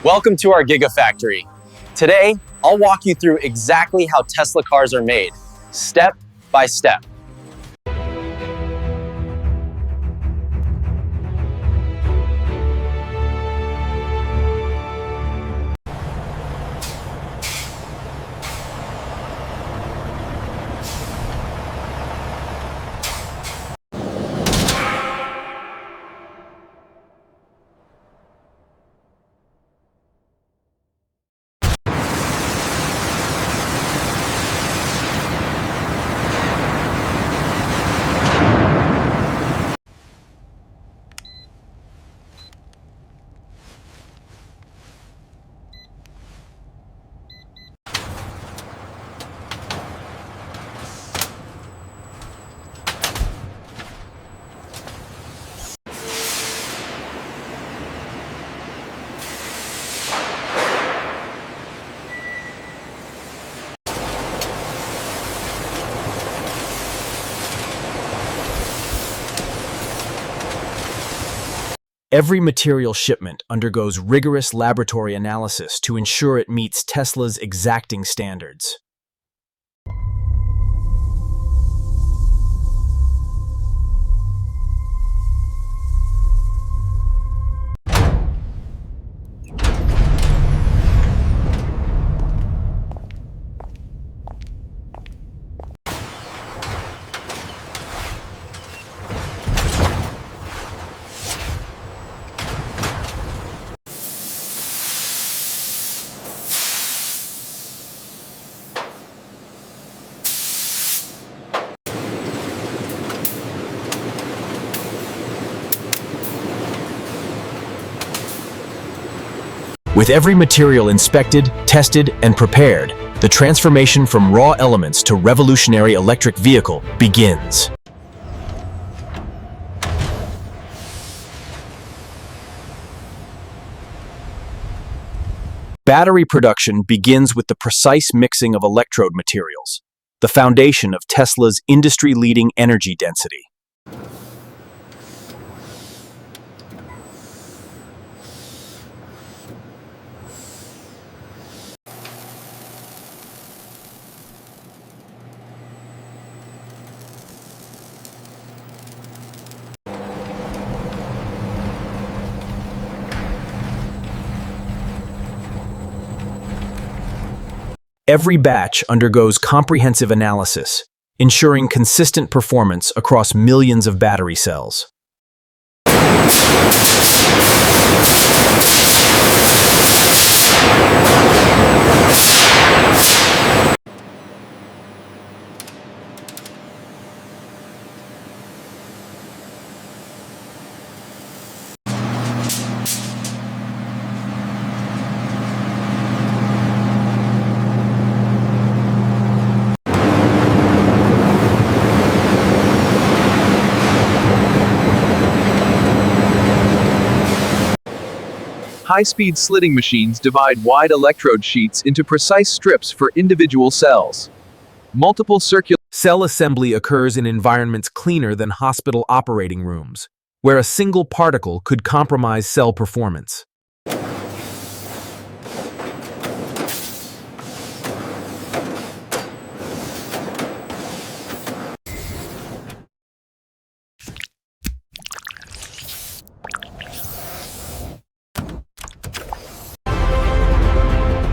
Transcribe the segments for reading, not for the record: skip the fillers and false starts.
Welcome to our Gigafactory. Today, I'll walk you through exactly how Tesla cars are made, step by step. Every material shipment undergoes rigorous laboratory analysis to ensure it meets Tesla's exacting standards. With every material inspected, tested, and prepared, the transformation from raw elements to revolutionary electric vehicle begins. Battery production begins with the precise mixing of electrode materials, the foundation of Tesla's industry-leading energy density. Every batch undergoes comprehensive analysis, ensuring consistent performance across millions of battery cells. High-speed slitting machines divide wide electrode sheets into precise strips for individual cells. Multiple circular Cell assembly occurs in environments cleaner than hospital operating rooms, where a single particle could compromise cell performance.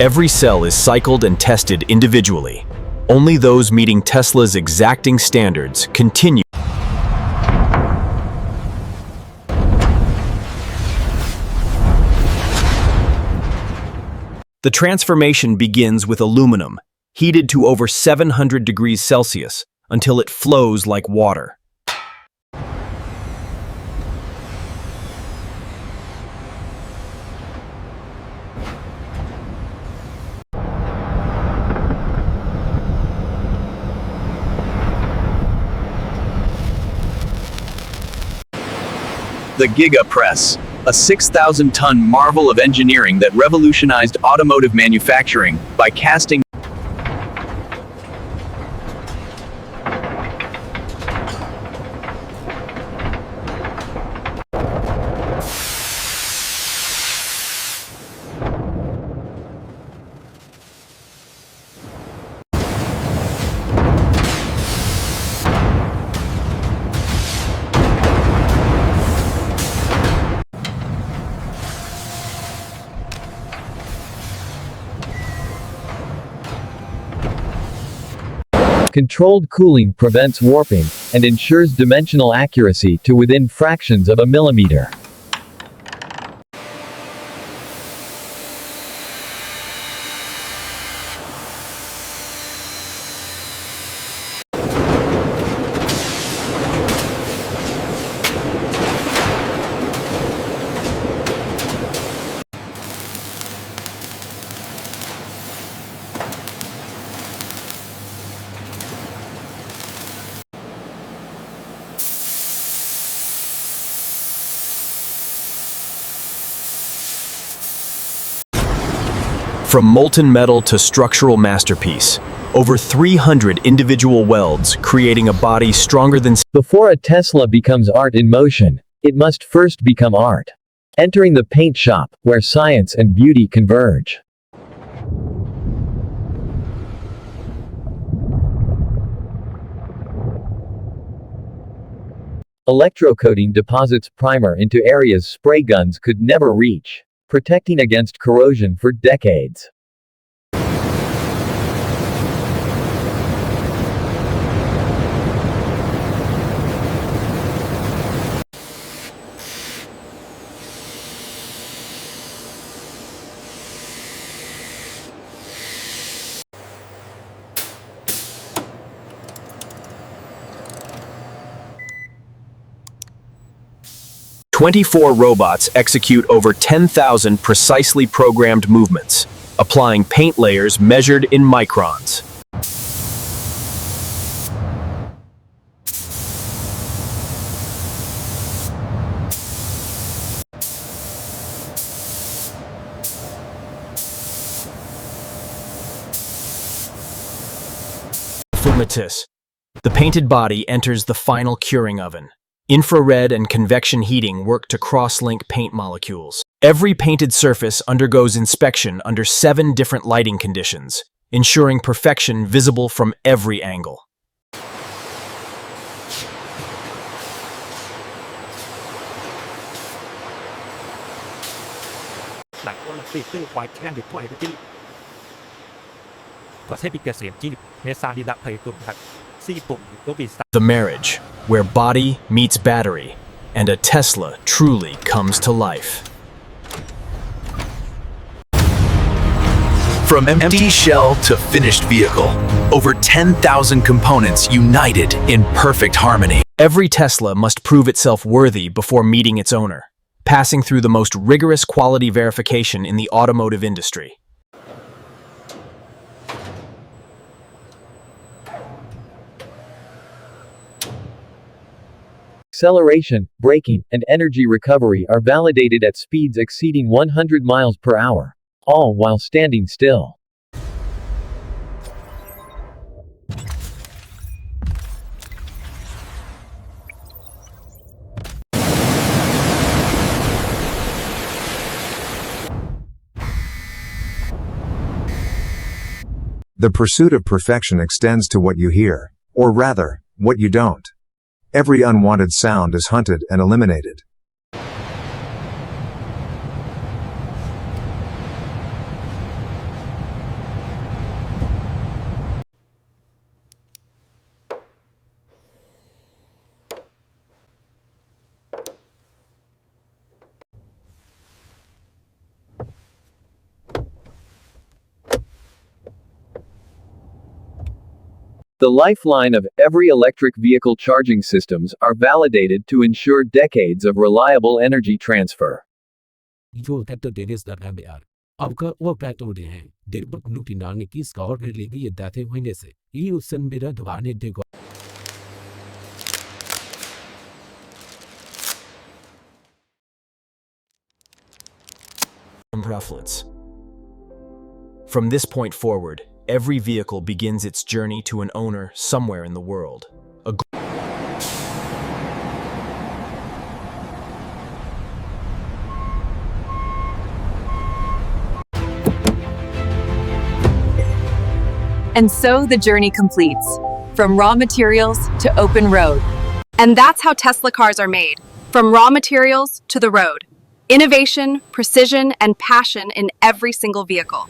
Every cell is cycled and tested individually. Only those meeting Tesla's exacting standards continue. The transformation begins with aluminum, heated to over 700 degrees Celsius until it flows like water. The Giga Press, a 6,000-ton marvel of engineering that revolutionized automotive manufacturing by casting Controlled cooling prevents warping and ensures dimensional accuracy to within fractions of a millimeter. From molten metal to structural masterpiece, over 300 individual welds creating a body stronger than Before a Tesla becomes art in motion, it must first become art. Entering the paint shop, where science and beauty converge. Electrocoating deposits primer into areas spray guns could never reach, protecting against corrosion for decades. .24 robots execute over 10,000 precisely programmed movements, applying paint layers measured in microns. Fumatis. The painted body enters the final curing oven. Infrared and convection heating work to cross-link paint molecules. Every painted surface undergoes inspection under 7 different lighting conditions, ensuring perfection visible from every angle. The marriage, where body meets battery, and a Tesla truly comes to life. From empty shell to finished vehicle, over 10,000 components united in perfect harmony. Every Tesla must prove itself worthy before meeting its owner, passing through the most rigorous quality verification in the automotive industry. Acceleration, braking, and energy recovery are validated at speeds exceeding 100 miles per hour, all while standing still. The pursuit of perfection extends to what you hear, or rather, what you don't. Every unwanted sound is hunted and eliminated. The lifeline of every electric vehicle charging systems are validated to ensure decades of reliable energy transfer. From this point forward, every vehicle begins its journey to an owner somewhere in the world. And so the journey completes, from raw materials to open road. And that's how Tesla cars are made, from raw materials to the road. Innovation, precision, and passion in every single vehicle.